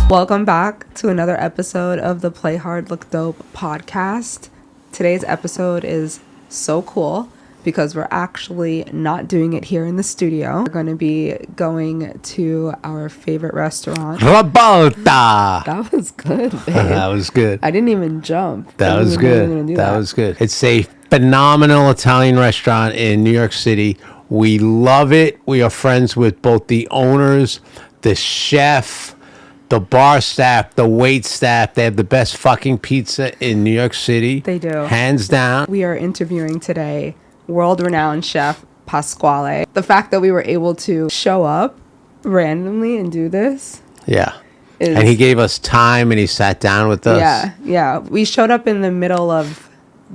Welcome back to another episode of the Play Hard Look Dope podcast. Today's episode is so cool because we're actually not doing it here in the studio. We're going to be going to our favorite restaurant. Ribalta! That was good, babe. That was good. I didn't even jump. That was good. That was good. It's a phenomenal Italian restaurant in New York City. We love it. We are friends with both the owners, the chef, the bar staff, the wait staff. They have the best fucking pizza in New York City. They do. Hands down. We are interviewing today world-renowned chef Pascuale. The fact that we were able to show up randomly and do this. Yeah. And he gave us time and he sat down with us. Yeah. We showed up in the middle of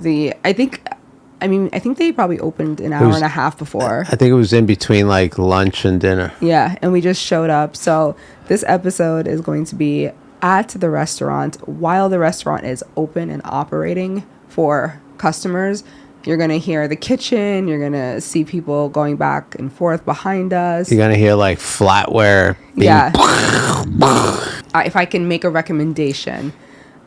I think they probably opened an hour and a half before. I think it was in between like lunch and dinner. Yeah, and we just showed up. So this episode is going to be at the restaurant while the restaurant is open and operating for customers. You're going to hear the kitchen. You're going to see people going back and forth behind us. You're going to hear like flatware. Yeah. If I can make a recommendation,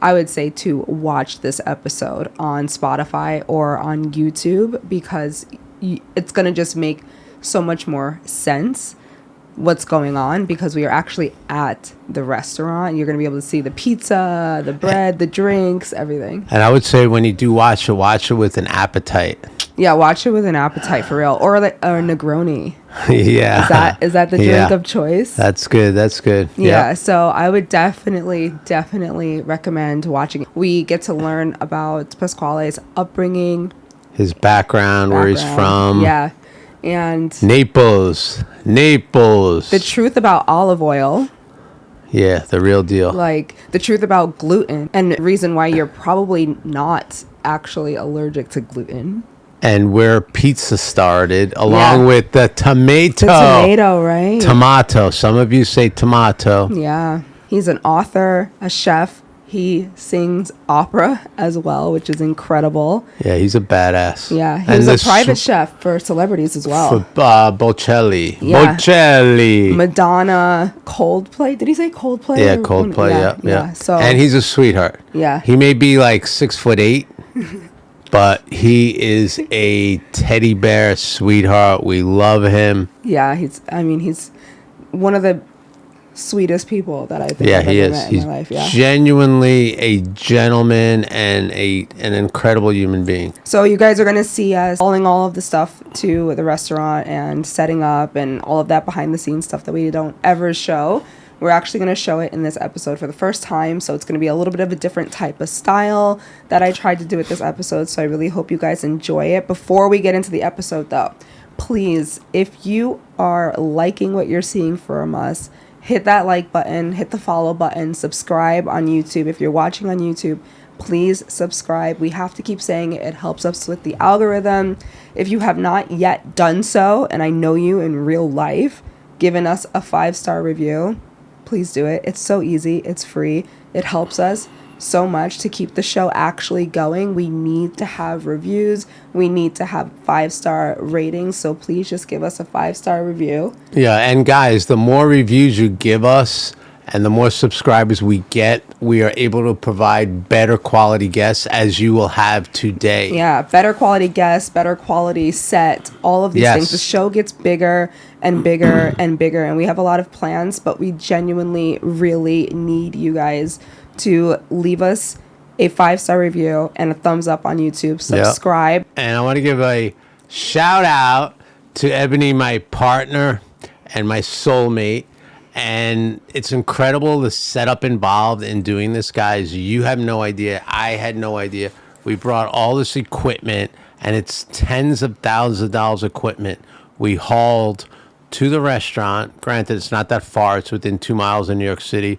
I would say to watch this episode on Spotify or on YouTube because it's going to just make so much more sense what's going on because we are actually at the restaurant. You're going to be able to see the pizza, the bread, the drinks, everything. And I would say when you do watch it with an appetite. Yeah, watch it with an appetite for real. Or like a Negroni. Yeah. Is that the drink of choice? That's good. Yeah, yep. So I would definitely recommend watching it. We get to learn about Pasquale's upbringing. His background, where he's from. Yeah. And Naples. The truth about olive oil. Yeah, the real deal. Like the truth about gluten and the reason why you're probably not actually allergic to gluten. And where pizza started, along with the tomato. The tomato, right? Tomato. Some of you say tomato. Yeah. He's an author, a chef. He sings opera as well, which is incredible. Yeah, he's a badass. Yeah, he was a private chef for celebrities as well. For Bocelli. Yeah. Bocelli. Madonna, Coldplay. Did he say Coldplay? Yeah, Coldplay, yeah. So, and he's a sweetheart. Yeah. He may be like 6'8", but he is a teddy bear sweetheart. We love him. Yeah, he's one of the sweetest people that I think I've ever met in my life. Yeah, genuinely a gentleman and an incredible human being. So you guys are going to see us hauling all of the stuff to the restaurant and setting up and all of that behind the scenes stuff that we don't ever show. We're actually going to show it in this episode for the first time, so it's going to be a little bit of a different type of style that I tried to do with this episode, so I really hope you guys enjoy it. Before we get into the episode though, please, if you are liking what you're seeing from us, hit that like button, hit the follow button, subscribe on YouTube. If you're watching on YouTube, please subscribe. We have to keep saying it. It helps us with the algorithm. If you have not yet done so, and I know you in real life, given us a 5-star review, please do it. It's so easy. It's free. It helps us so much to keep the show actually going. We need to have reviews. We need to have 5-star ratings. So please just give us a 5-star review. Yeah, and guys, the more reviews you give us and the more subscribers we get, we are able to provide better quality guests as you will have today. Yeah, better quality guests, better quality set, all of these things. The show gets bigger and bigger and bigger, and we have a lot of plans, but we genuinely really need you guys to leave us a 5-star review and a thumbs up on YouTube. Subscribe. Yep. And I want to give a shout out to Ebony, my partner and my soulmate. And it's incredible the setup involved in doing this, guys. You have no idea. I had no idea. We brought all this equipment, and it's tens of thousands of dollars equipment we hauled to the restaurant. Granted, it's not that far. It's within 2 miles of New York City.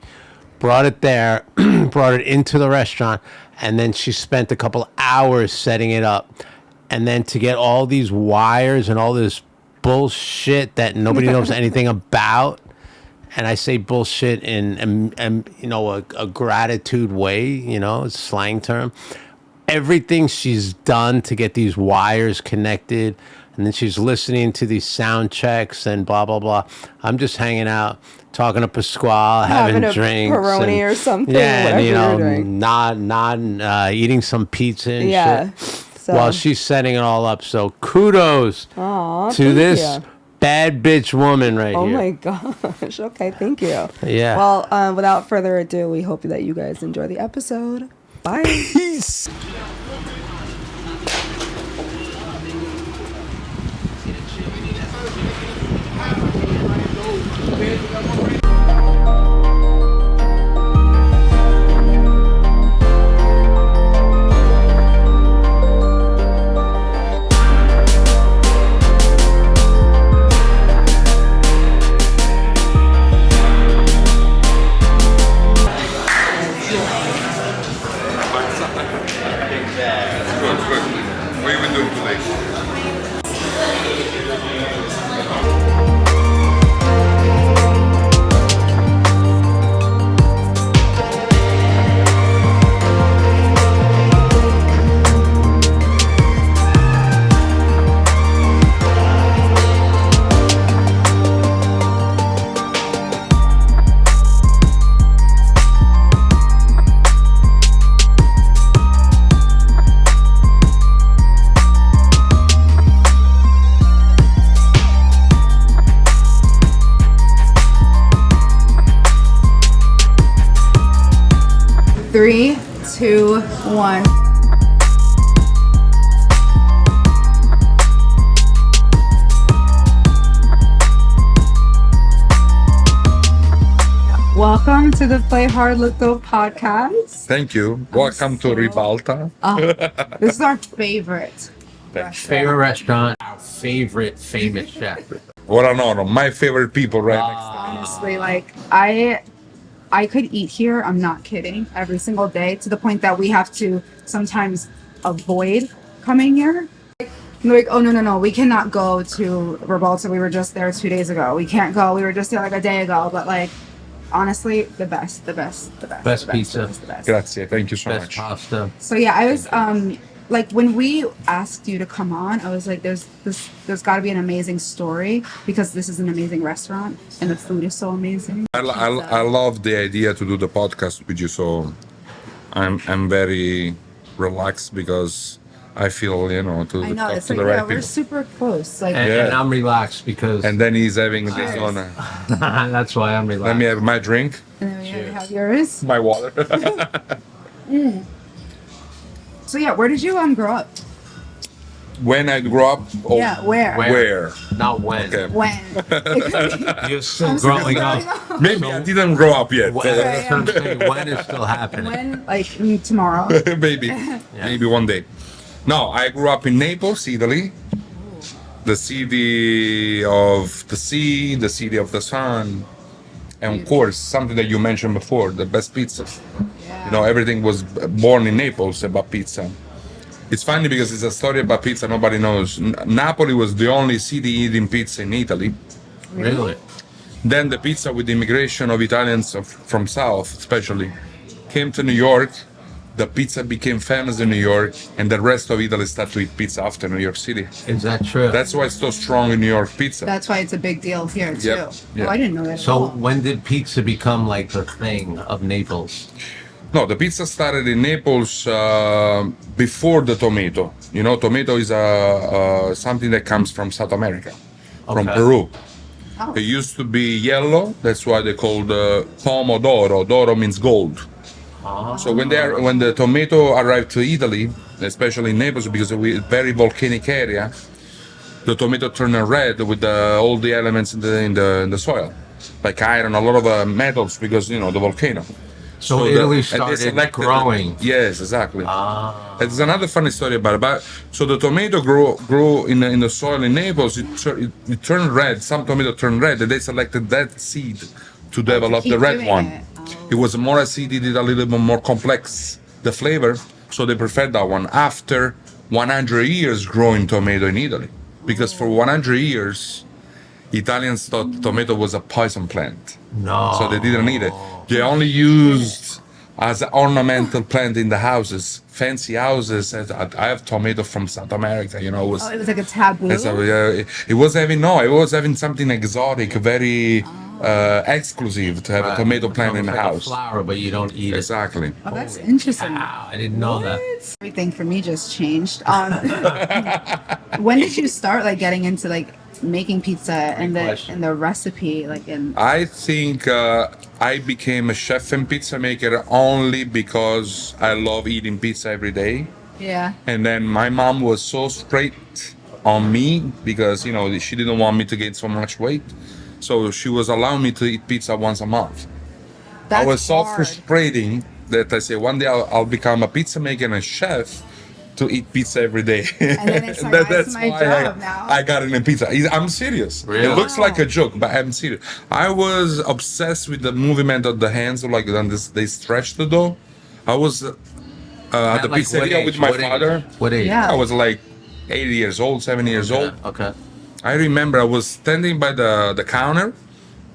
Brought it there, brought it into the restaurant, and then she spent a couple hours setting it up. And then to get all these wires and all this bullshit that nobody knows anything about, and I say bullshit in a gratitude way, it's a slang term. Everything she's done to get these wires connected and then she's listening to these sound checks and blah blah blah. I'm just hanging out, talking to Pasquale, having a drinks, Peroni and, or something. yeah, Whatever and, you're doing. nodding, eating some pizza and Yeah. shit So. while she's setting it all up. So kudos Aw, to thank this you. bad bitch woman right Oh here. my gosh. Okay, thank you. Yeah. Well, without further ado, we hope that you guys enjoy the episode. Bye. Peace. What are we doing today? Three, two, one. Welcome to the Play Hard Look Though podcast. Thank you. Welcome to Ribalta. This is our favorite. Favorite restaurant, our favorite famous chef. What an honor. My favorite people right next to Honestly, like I could eat here, I'm not kidding, every single day, to the point that we have to sometimes avoid coming here. Like, oh no, we cannot go to Ribalta. We were just there 2 days ago. We can't go. We were just there like a day ago. But like, honestly, the best. Best pizza. The best. Grazie. Thank you so Best much. pasta. So yeah, I was like when we asked you to come on, I was like, there's got to be an amazing story because this is an amazing restaurant and the food is so amazing. I love the idea to do the podcast with you, so I'm very relaxed because I feel, to I know talk it's to like the right yeah, we're people. super close. Like And, Yeah. and I'm relaxed because And then he's having this Cheers. on. that's why I'm relaxed. Let me have my drink, and then we have yours. my water. So yeah, where did you grow up? When I grew up, oh, Yeah, where? where? Not when. Okay. When? You're still growing up. Maybe I didn't grow up yet. When, that's what I'm saying. When is still happening? When? Like tomorrow. Maybe one day. No, I grew up in Naples, Italy. The city of the sea, the city of the sun, and of course, something that you mentioned before, the best pizza. Everything was born in Naples about pizza. It's funny because it's a story about pizza nobody knows. Napoli was the only city eating pizza in Italy. Really? Then the pizza with the immigration of Italians from South, especially, came to New York. The pizza became famous in New York, and the rest of Italy started to eat pizza after New York City. Is that true? That's why it's so strong in New York pizza. That's why it's a big deal here too. Yep. Yeah. Oh, I didn't know that. At So all. when did pizza become like the thing of Naples? No, the pizza started in Naples before the tomato. Tomato is something that comes from South America, from Okay. Peru. Oh. It used to be yellow. That's why they called pomodoro. Doro means gold. So when the tomato arrived to Italy, especially in Naples, because it's a very volcanic area, the tomato turned red with all the elements in the soil, like iron, a lot of metals, because the volcano. So the- Italy and they started selected growing. Yes, exactly. There's another funny story about it. So the tomato grew in the soil in Naples. It turned red. Some tomato turned red, and they selected that seed to develop keep the red doing one. it. Oh. It was more acidic, a little bit more complex, the flavor. So they preferred that one. After 100 years growing tomato in Italy, because for 100 years, Italians thought tomato was a poison plant. No. So they didn't eat it. They only used as an ornamental plant in the houses, fancy houses. And I have tomato from South America, you know. It was, Oh, it was like a taboo. it was having no, it was having something exotic, very exclusive to have a tomato It's plant in almost the like a house. flower, but you don't eat Exactly. Oh, that's interesting. Wow, I didn't know that. Everything for me just changed. When did you start like getting into like making pizza and the recipe like in? I think I became a chef and pizza maker only because I love eating pizza every day. Yeah. And then my mom was so straight on me because, you know, she didn't want me to gain so much weight. So she was allowing me to eat pizza once a month. That's I was so hard. frustrating that I said one day I'll become a pizza maker and a chef to eat pizza every day. And then it's like, that's my job now. I got into pizza. I'm serious. Really? It looks like a joke, but I'm serious. I was obsessed with the movement of the hands, like when they stretch the dough. I was at the Like, pizzeria with my father. What age? Yeah. I was like 8 years old, 7 years old. Okay. I remember I was standing by the counter.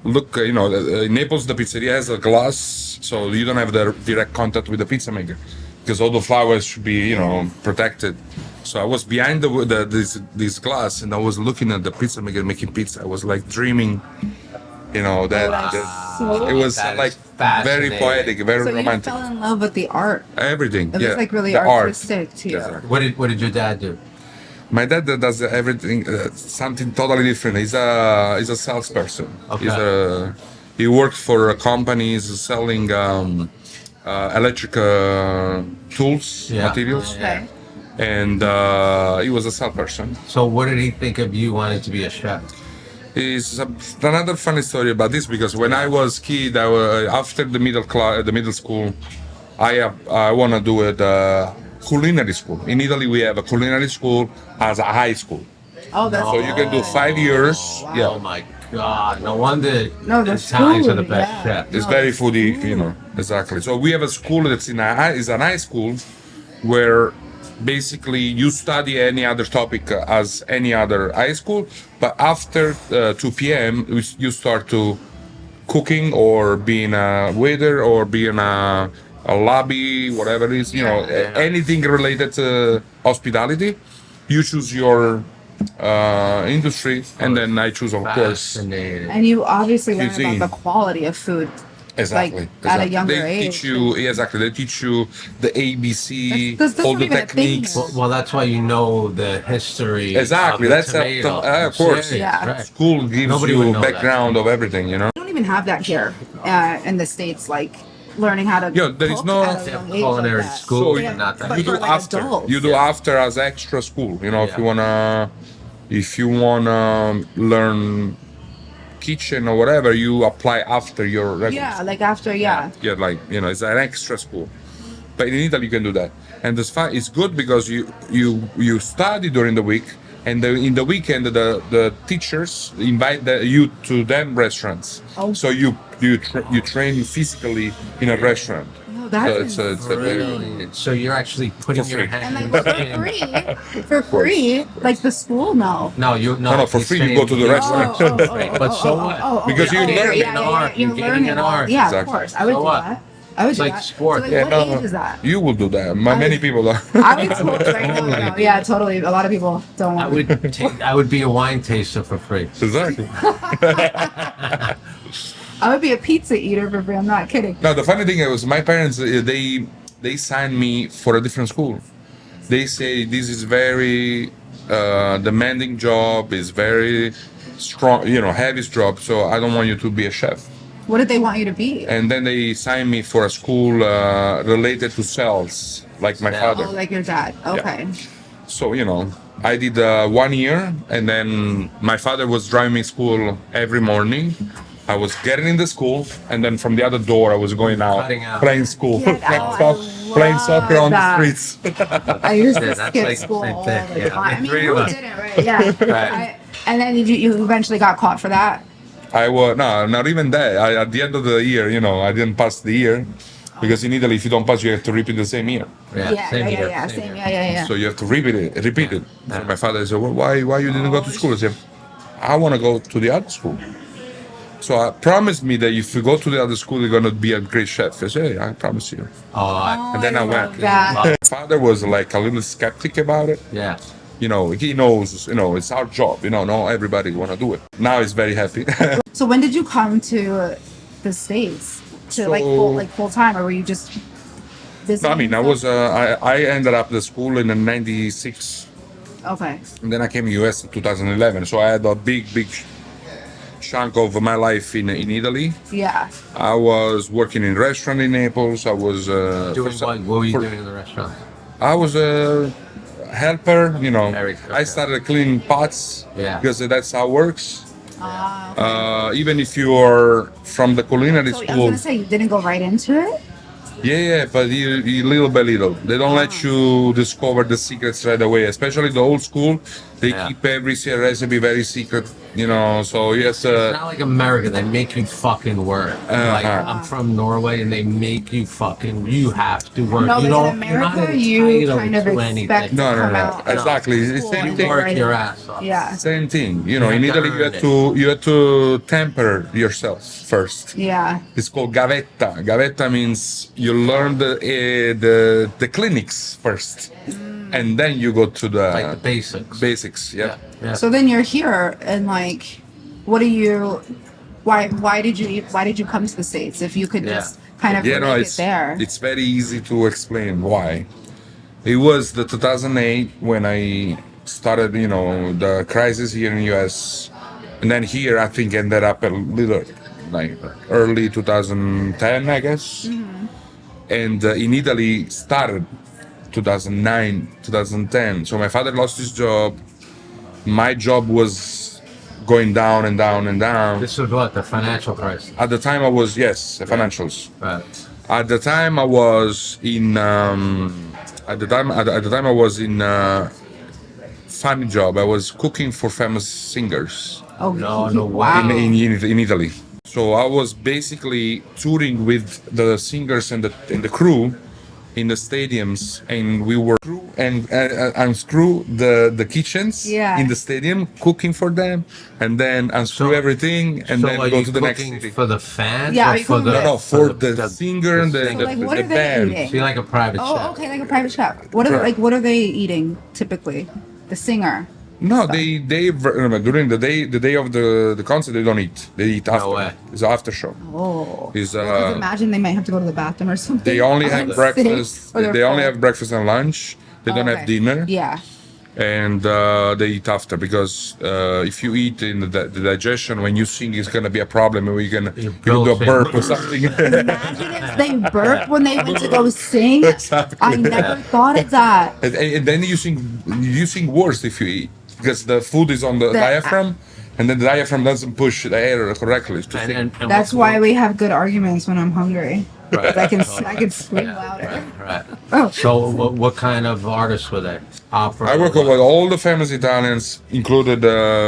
Look, you know, in Naples, the pizzeria has a glass, so you don't have the direct contact with the pizza maker because all the flowers should be, you know, protected. So I was behind this glass and I was looking at the pizza maker making pizza. I was like dreaming, you know, that it was That is like very fascinating. poetic, very So romantic. you fell in love with the art. Everything. It was like really the art. artistic to you. Exactly. What did your dad do? My dad does everything, something totally different. He's a salesperson. Okay. He worked for companies selling electric tools, materials, Okay. and he was a salesperson. So what did he think of you wanting to be a chef? It's another funny story about this because when I was kid, after the middle school, I want to do a culinary school. In Italy, we have a culinary school as a high school, Oh, that's so you can do 5 years. Oh Yeah, my God! No wonder No, the Italians are the food, best yeah. chefs. it's very foodie, you know. Exactly. So we have a school that's is an high school where basically you study any other topic as any other high school, but after 2 p.m. You start to cooking or being a waiter or being a lobby, whatever it is, you know, anything related to hospitality. You choose your industry, and then I choose, of course. Fascinating. And you obviously learn Cuisine. about the quality of food. Exactly. Like, at a younger they age. teach you exactly. They teach you the ABC, That's all not the even a thing techniques. here. Well, that's why you know the history. Exactly, Of the that's tomato. of course. Serious, Yeah. right. School gives Nobody would you know that. background of everything, you know. We don't even have that here in the States, like learning how to Yeah, there is cook no- at a They have young age culinary like that. schools, So but not that. but You for, do like, after. adults. You do Yeah. after as extra school. You know, Yeah. if you wanna learn kitchen or whatever, you apply after your regular. Yeah, like after, yeah. Yeah, like, you know, it's an extra school. But in Italy, you can do that, and it's good because you study during the week, and in the weekend the teachers invite you to them restaurants. Oh. So you train physically in a restaurant. No, that's So it's a very Brilliant. So you're actually putting For your free. And hand like for free, like the school, no. No, you No, for he's free, you saying go to the you- restaurant. But so what? Because You're you learn gaining it. an art. You're gaining an art. Yeah, Exactly. of course. I would So do what? that. I would It's do like that. sport. So, like, Yeah, what no, age is that? you will do that. Many people are. I would totally, right now, no, yeah, totally. A lot of people don't I want would I would be a wine taster for free. Exactly. I would be a pizza eater for free. I'm not kidding. No, the funny thing is, my parents they signed me for a different school. They say this is very demanding job, is very strong, you know, heavy job. So I don't want you to be a chef. What did they want you to be? And then they signed me for a school related to sales, like my Sales. father. Oh, like your dad. Okay. So, you know, I did 1 year, and then my father was driving me school every morning. I was getting in the school, and then from the other door, I was going out, Cutting out. playing school, Get out. I playing soccer on love the that. streets. I used to Yeah, that's skip like the school same all thing, the yeah. time. I The mean, three who of us. didn't, right? Yeah. Right. And then you eventually got caught for that. I was no, not even that. At the end of the year, you know, I didn't pass the year because in Italy, if you don't pass, you have to repeat the same year. Same here, Same, here. yeah. So you have to repeat it. Repeat it. Yeah. So my father said, well, "Why you didn't go to school?" I said, "I want to go to the art school." So I promised me that if you go to the other school, you're gonna be a great chef. I said, "Hey, I promise you." And then I went. That. Father was like a little skeptic about it. Yeah. You know, he knows. You know, it's our job. You know, not everybody wanna do it. Now he's very happy. So when did you come to the States to full time, or were you just No, visiting? I mean, I ended up the school in '96, Okay. and then I came to US in 2011. So I had a big chunk of my life in Italy. Yeah. I was working in restaurant in Naples. I was Doing what? What were you doing in the restaurant? I was a helper. You know, Very I okay. started cleaning pots because that's how it works. Okay. Even if you are from the culinary So I was school, gonna say you didn't go right into it. yeah, but you little by little. They don't let you discover the secrets right away. Especially the old school, they keep every recipe very secret. You know, so yes. It's not like America. They make you fucking work. Like I'm from Norway, and they make you fucking. You have to work. No, you but don't. in America, you're you not kind of entitled to expect anything. to come No. out. Exactly. It's the School same and thing. go Work right your in. ass off. Yeah. Same thing. You know, You in have to Italy earn you have to temper yourself first. Yeah. It's called gavetta. Gavetta means you learn the clinics first, and then you go to the Like the basics. basics. Yeah. Yeah. So then you're here, and like, what do you? Why did you come to the States if you could just kind of Yeah, no, make it there? it's very easy to explain why. It was the 2008 when I started, you know, the crisis here in the US, and then here I think ended up a little like early 2010, I guess, and in Italy started 2009, 2010. So my father lost his job. My job was going down and down and down. This was what the financial crisis. At the time, I was financials. Right. At the time, I was in. At the time, I was in funny job. I was cooking for famous singers Oh No way. wow. in Italy. So I was basically touring with the singers and the crew in the stadiums, and we were unscrew the kitchens in the stadium, cooking for them, and then unscrew everything, and So then are go you to the next cooking city. for the fans? Yeah, or are you for cooking the No, for the singer and singer. the, So, like, what the are they band. eating? So you're like a private chef. Oh, okay, like a private chef. What are they eating typically? The singer. No, they during the day of the concert they don't eat. They eat after. way. It's an after show. Oh. Is Because imagine they might have to go to the bathroom or something. they only have Sitting, breakfast. or they're They only full. have breakfast and lunch. They don't have Okay. dinner. Yeah. And they eat after because if you eat in the digestion when you sing, it's gonna be a problem. Or you're gonna do a burp or something. Imagine if they burped when they went to go sing. Exactly. I never thought of that. And then you sing worse if you eat because the food is on the diaphragm, and then the diaphragm doesn't push the air correctly to sing. That's why we have good arguments when I'm hungry. Right. I can scream louder. Right. Oh. So what kind of artists were they? Opera. I work with all the famous Italians, included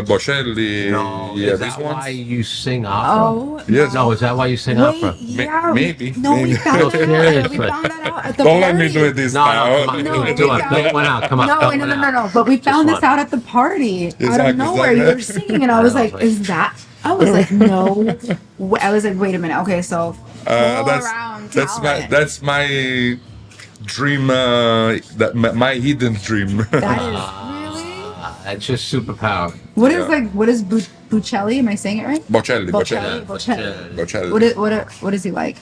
Bocelli. No. Yeah, Is these that why ones. you sing opera? Oh. Yes. No, is that why you sing Wait, opera? yeah. Maybe. No, we Maybe. found No, that out. seriously. We found that out at the Don't party. let me do it this No, time. come on. No, do we it. found- Don't one out. Come on. No, don't wait, no, one no, no, out. no. But we found Just this one. out at the party. Out of Exactly, nowhere, you were exactly. singing, and I was I like, was like- "Is that?" I was like, "No." I was like, "Wait a minute." Okay, so all around talent. That's my dream. My hidden dream. That is really. That's your superpower. What is Buccelli? Am I saying it right? Bocelli. What is he like?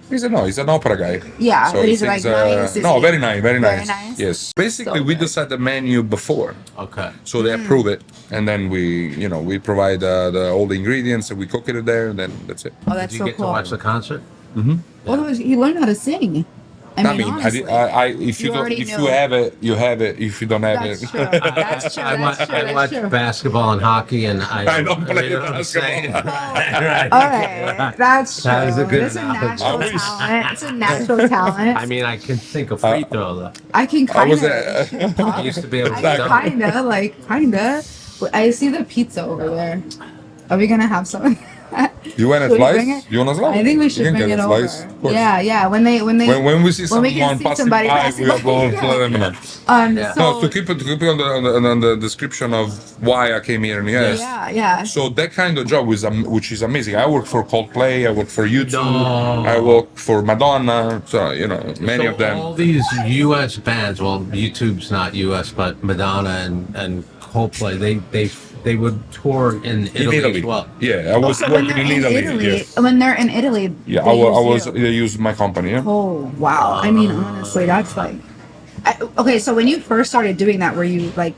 He's an opera guy. Yeah, but he he's like sings, nice. Is No, he- very nice, very Very nice. nice? Yes. Basically, So we good. decide the menu before, Okay. so they approve it, and then we provide all the ingredients, and we cook it there, and then that's it. Oh, that's Did you so get cool. to watch the concert? Well, he learned how to sing. I mean, honestly. If you You don't, already if knew. you have it, you have it. If you don't have That's it, true. That's true. I That's watch true. basketball and hockey, and I don't play you know what I'm saying? Right. All right, that's true. That is a good It's a analogy. natural I wish. talent. It's a natural talent. I mean, I can think of free throw though. I can I kind was. of. I used to be able to I dunk. kinda. I see the pizza over there. Are we gonna have some? You want a Should we bring slice? it? You want a slice? I think we You should can bring get it a over. slice, of course. Yeah. When we see when we can someone see passing somebody by, passing we are by. both let them know. Yeah. So No, to keep it on the description of why I came here. And yes. yeah. So that kind of job was which is amazing. I work for Coldplay. I work for YouTube. No. I work for Madonna. So many So of them. all these U.S. bands, well, YouTube's not U.S., but Madonna and Coldplay, they would tour in Italy, as well. Yeah, I was So when working they're in Italy. Yes. when they're in Italy, Yeah, they use you. They used my company. Yeah. Oh wow! I mean, honestly, that's like. Okay, so when you first started doing that, were you like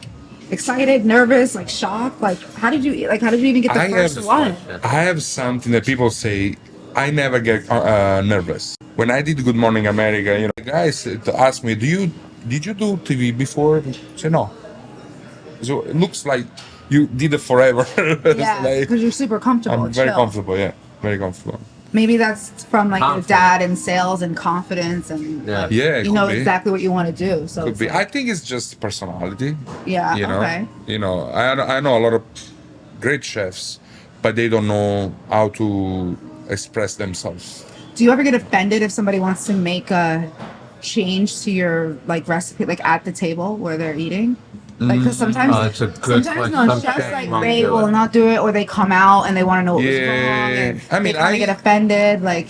excited, nervous, like shocked? Like, how did you even get the first one? I have something that people say. I never get nervous. When I did Good Morning America, guys ask me, did you do TV before? I say no. So it looks like you did it forever. Yeah, Like, because you're super comfortable. I'm very chill. comfortable. Yeah, very comfortable. Maybe that's from like your Confident. dad in sales and confidence, and Yeah. Yeah, it you know could be. exactly what you want to do. So Could it's be. like- I think it's just personality. yeah, You know. okay. I know a lot of great chefs, but they don't know how to express themselves. Do you ever get offended if somebody wants to make a change to your like recipe, like at the table where they're eating? Like, because sometimes, Oh, that's a good sometimes question. no Some chefs chefs like won't they do will it. not do it, or they come out and they want to know what was Yeah, wrong, and I mean, they kind I- of get offended. Like,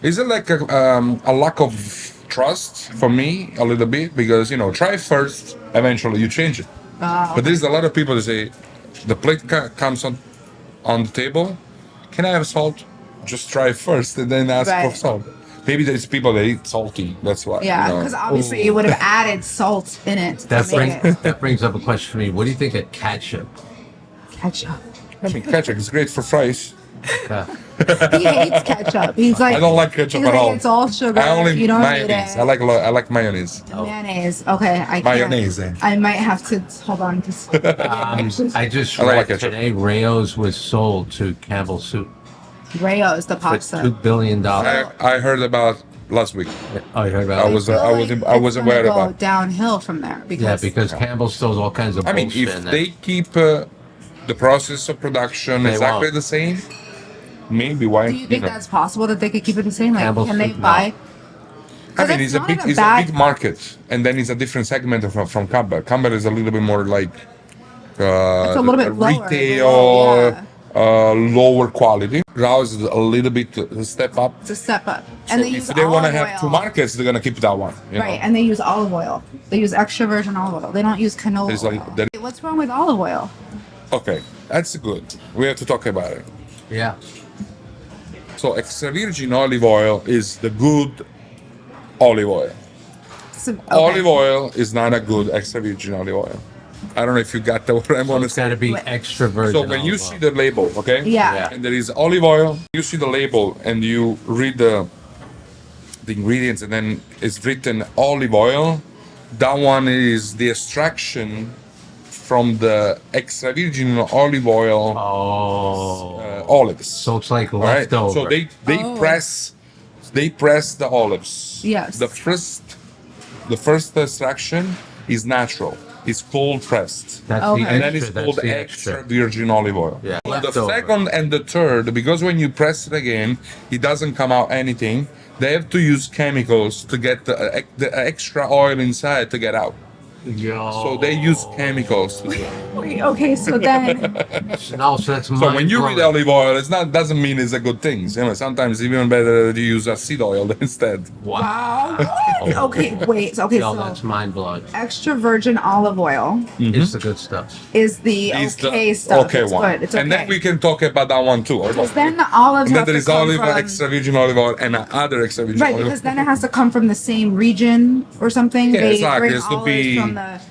Is it like a lack of trust for me a little bit? Because try first, eventually you change it. But there's a lot of people that say, the plate comes on the table. Can I have salt? Just try first and then ask for Right. salt. Maybe there's people that eat salty. That's why. yeah, because obviously you would have added salt in it to That make brings it that brings up a question for me. What do you think of ketchup? ketchup. I mean, ketchup is great for fries. He hates ketchup. He's like, I don't like ketchup he's at like, all. It's all sugar. I only you don't mayonnaise. need it. I like mayonnaise. Mayonnaise. Okay, I can't. Mayonnaise. I might have to hold on to. I just I don't read like ketchup. today Rayo's was sold to Campbell Soup Rayo's the for pasta. $2 billion. I heard about last week. Oh, you heard about I it? was feel like I was it's aware gonna go about. downhill from there Yeah, because because Campbell stores all kinds of I mean, bullshit if in they there. keep the process of production They exactly won't. the same, maybe why? do you think that's possible that they could keep it the same? Like, Campbell can they Soup, no. buy? I mean, it's it's a not big, a it's bad- a big market, and then it's a different segment from Campbell. Campbell is a little bit more like It's a little bit lower, retail, yeah. lower quality. Rouse is a little bit a step up. It's a step up. So And they if use they want to olive have two oil. markets, they're gonna keep that one. Right, and they use olive oil. They use extra virgin olive oil. They don't use canola There's oil. there- What's wrong with olive oil? Okay, that's good. We have to talk about it. Yeah. So extra virgin olive oil is the good olive oil. Okay. Olive oil is not a good extra virgin olive oil. I don't know if you got that what I So want to it's got to say. be extra virgin. So when you olive see oil. the label, okay? Yeah. Yeah. And there is olive oil, you see the label and you read the ingredients and then it's written olive oil. That one is the extraction from the extra virgin olive oil olives. So it's like All right? leftover. So they press the olives. Yes. The first extraction is natural. It's cold pressed. That's Okay. the And extra. then it's That's called the extra virgin olive oil. Yeah. The Leftover. second and the third, because when you press it again, it doesn't come out anything. They have to use chemicals to get the extra oil inside to get out. So they use chemicals to do it. Wait, okay, so then No, so that's So when you read mind-blowing. olive oil, it's not doesn't mean it's a good thing. Sometimes even better to use a seed oil instead. Wow. okay, wait, okay, No, so that's mind blowing. extra virgin olive oil It's the good stuff. is the Is the okay stuff. okay it's one. good. It's okay. And then we can talk about that one too. because then the olives And then have there to is come olive from, extra virgin olive oil and other extra virgin right olive because then it has to come from the same region or something. Yeah, they exactly. bring It has to olives be- from the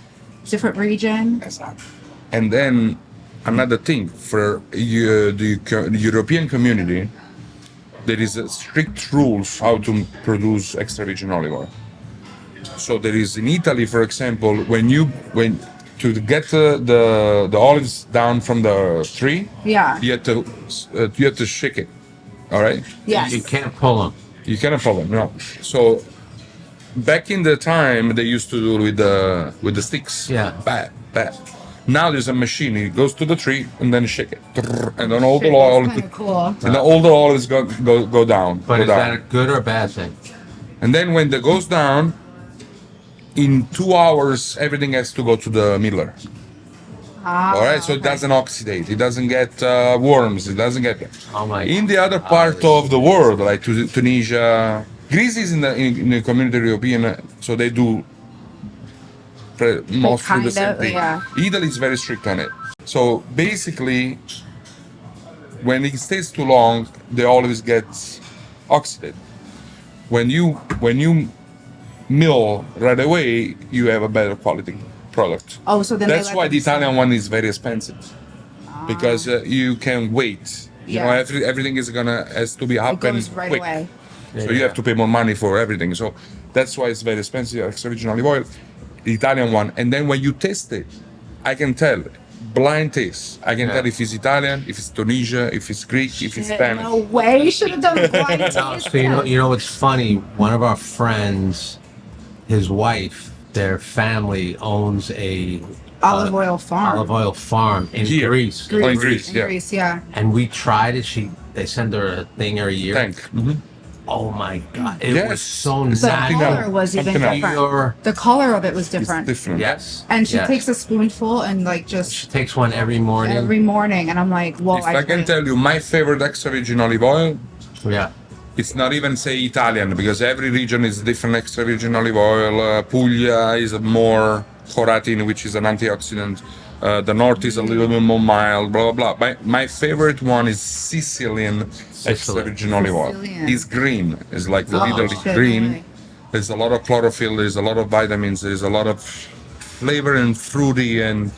different region. Exactly. And then another thing for the European community, there is a strict rules how to produce extra virgin olive oil. So there is in Italy, for example, when to get the olives down from the tree, Yeah. you have to shake it. All right. Yes. You can't pull them. You cannot follow. No. So back in the time, they used to do with the sticks. Yeah. Bad. Now there's a machine. It goes to the tree and then shake it, and then all the oil, That's kind of cool. and then all the oil is go down. But go is down. that a good or a bad thing? And then when it goes down, in 2 hours, everything has to go to the miller. All right, so it doesn't oxidate, it doesn't get worms, it doesn't get. Oh my In the other part of the world, like Tunisia, Greece is in the community European, so they do mostly the same thing. Yeah. Italy is very strict on it. So basically, when it stays too long, they always get oxidated. When you mill right away, you have a better quality product. Oh, so then That's why the Italian one is very expensive, because you can wait. You know, everything is has to be it happen goes right quick. away. So you have to pay more money for everything. So that's why it's very expensive. Extra virgin olive oil, the Italian one. And then when you taste it, I can tell, blind taste. I can tell if it's Italian, if it's Tunisia, if it's Greek, if it's Spanish. No way. You should have done a blind taste. So you know what's funny? One of our friends, his wife, their family owns a Olive oil farm. olive oil farm in Here. Greece. Oh, in Greece, In yeah. Greece, yeah. And we tried it. They send her a thing every year. Tank. Oh my god, it Yes. was so The Something natural. else. color was even Something else. different. Pure. The color of it was It's different. different. Yes. And she yes. takes a spoonful and like She just takes one every morning. every morning, and I'm like, whoa. If I can tell you, my favorite extra virgin olive oil, Yeah. it's not even say Italian, because every region is different extra virgin olive oil. Puglia is more coratin, which is an antioxidant. The north is a little bit more mild, blah blah blah. My favorite one is Sicilian extra virgin olive oil. Sicilian. It's green. It's like Oh, literally shit, green. no way. There's a lot of chlorophyll. There's a lot of vitamins. There's a lot of flavor and fruity, and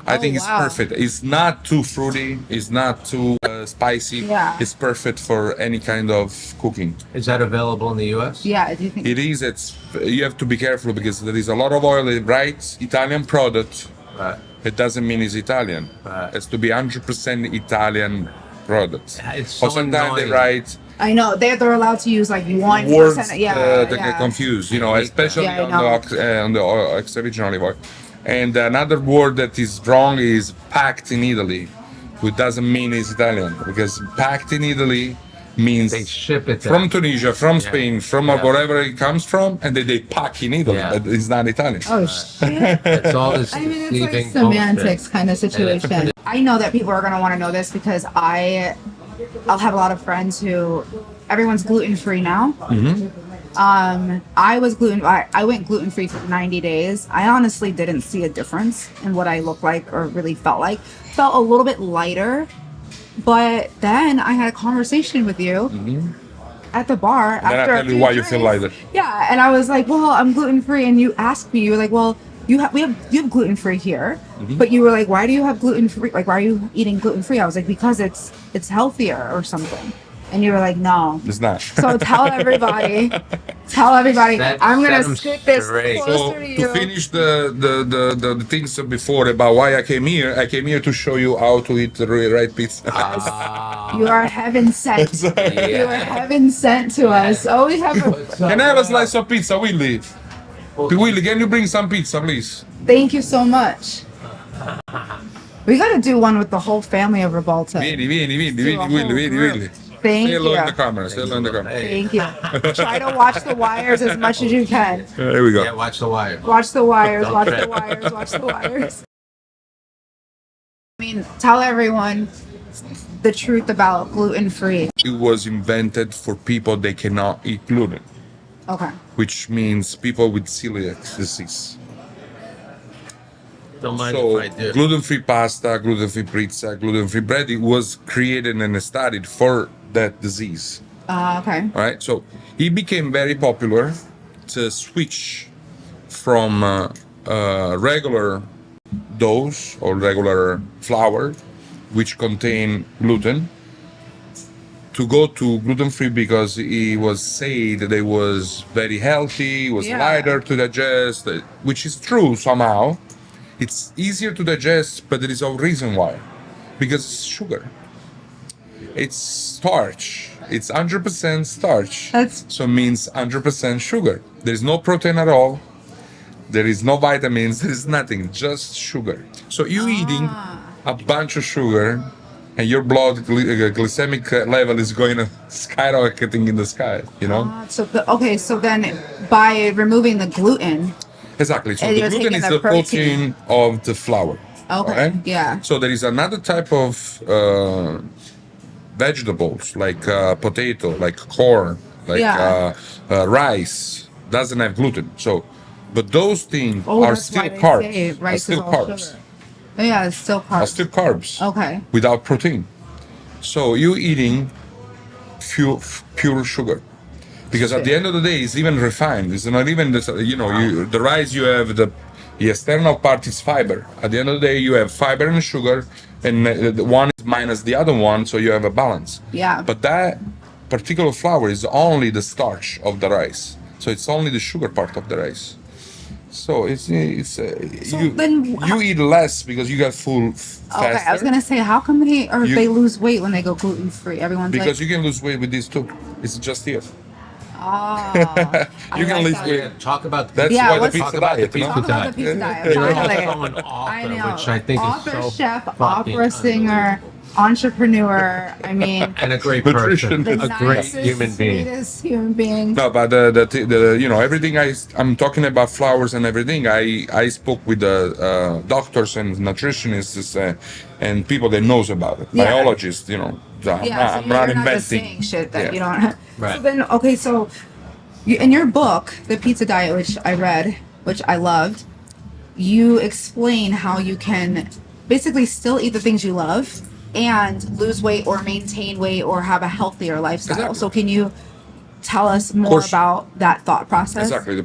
I think it's wow. perfect. It's not too fruity. It's not too spicy. Yeah. It's perfect for any kind of cooking. Is that available in the U.S.? Yeah, do you think? It is. You have to be careful because there is a lot of oil. It writes Italian product. Right. It doesn't mean it's Italian. Right. It's to be 100% Italian product. It's so Or sometimes they annoying. write I know they're allowed to use like 1%. words Yeah, that yeah. get confused. You know, especially Yeah, I on know. on the extra virgin olive oil. And another word that is wrong is packed in Italy, which doesn't mean it's Italian, because packed in Italy means They ship it from there. Tunisia, from Spain, from Yeah. wherever it comes from, and they pack in Italy, Yeah. but it's not Italian. Oh shit. It's all this I mean, it's like deceiving semantics bullshit. kind of situation. I know that people are going to want to know this because I'll have a lot of friends who everyone's gluten free now. I was I went gluten free for 90 days. I honestly didn't see a difference in what I looked like or really felt like. Felt a little bit lighter, but then I had a conversation with you at the bar Then I after a tell you few why you feel drinks. lighter. Yeah, and I was like, "Well, I'm gluten free," and you asked me, you were like, "Well, you have gluten free here," but you were like, "Why do you have gluten free? Like, why are you eating gluten free?" I was like, "Because it's healthier or something," and you were like, "No." It's not. So tell everybody, Set- I'm gonna set 'em sit this straight. closer So to to you. finish the things before about why I came here to show you how to eat the right pizza. You are heaven sent. You are heaven sent to us. Oh, we have. Can I have a slice of pizza, Willie? Willie, can you bring some pizza, please? Thank you so much. We gotta do one with the whole family of Ribalta. Vieni, a whole Willie. group. Thank Say hello you. in the camera. Say hello in the camera. Thank you. Try to watch the wires as much as you can. There we go. Yeah, watch the wire. Watch the wires, Don't watch trip. the wires, watch the wires. I mean, tell everyone the truth about gluten free. It was invented for people that cannot eat gluten, Okay. which means people with celiac disease. Don't mind So if I do. gluten-free pasta, gluten-free pizza, gluten-free bread, it was created and studied for that disease. Okay. All right, so it became very popular to switch from regular doughs or regular flour, which contain gluten, to go to gluten-free because it was said that it was very healthy, it was Yeah. lighter to digest, which is true somehow. It's easier to digest, but there is a reason why. Because it's sugar. It's starch. It's 100% starch. That's- So it means 100% sugar. There's no protein at all. There is no vitamins. There is nothing. Just sugar. So you eating a bunch of sugar, and your blood glycemic level is going to skyrocketing in the sky. You know. So then by removing the gluten, Exactly. So and the you're gluten taking is the the protein of the flour. Okay. Right? Yeah. So there is another type of vegetables like potato, like corn, like Yeah. rice. Doesn't have gluten. So, but those things Oh, are that's still why they say carbs. Are rice is still all carbs. sugar. Oh, yeah, it's still Are carbs. still carbs. Okay. Without protein. So you eating pure sugar. Because at the end of the day, it's even refined. It's not even this, the rice you have the external part is fiber. At the end of the day, you have fiber and sugar, and the one is minus the other one, so you have a balance. Yeah. But that particular flour is only the starch of the rice, so it's only the sugar part of the rice. So you eat less because you get full faster. Okay, I was gonna say, how come they lose weight when they go gluten free? Everyone's because like, you can lose weight with this too. It's just here. oh, You can lose that. weight. Talk about That's Yeah, why the let's pizza talk about the diet. pizza talk about the pizza diet. You're Finally. also an author, I know. which I think Author, is so chef, fucking opera singer, entrepreneur. I mean, and a great Nutrition. person, the a great nicest, human being. sweetest human being. No, but everything I'm talking about flowers and everything. I spoke with the doctors and nutritionists and people that knows about it, Yeah. biologists. Yeah, I'm not you're not just inventing. saying shit that Yeah. you don't. Right. So then, okay, so in your book, The Pizza Diet, which I read, which I loved, you explain how you can basically still eat the things you love and lose weight or maintain weight or have a healthier lifestyle. Exactly. So can you tell us more course. about that thought process? Exactly. The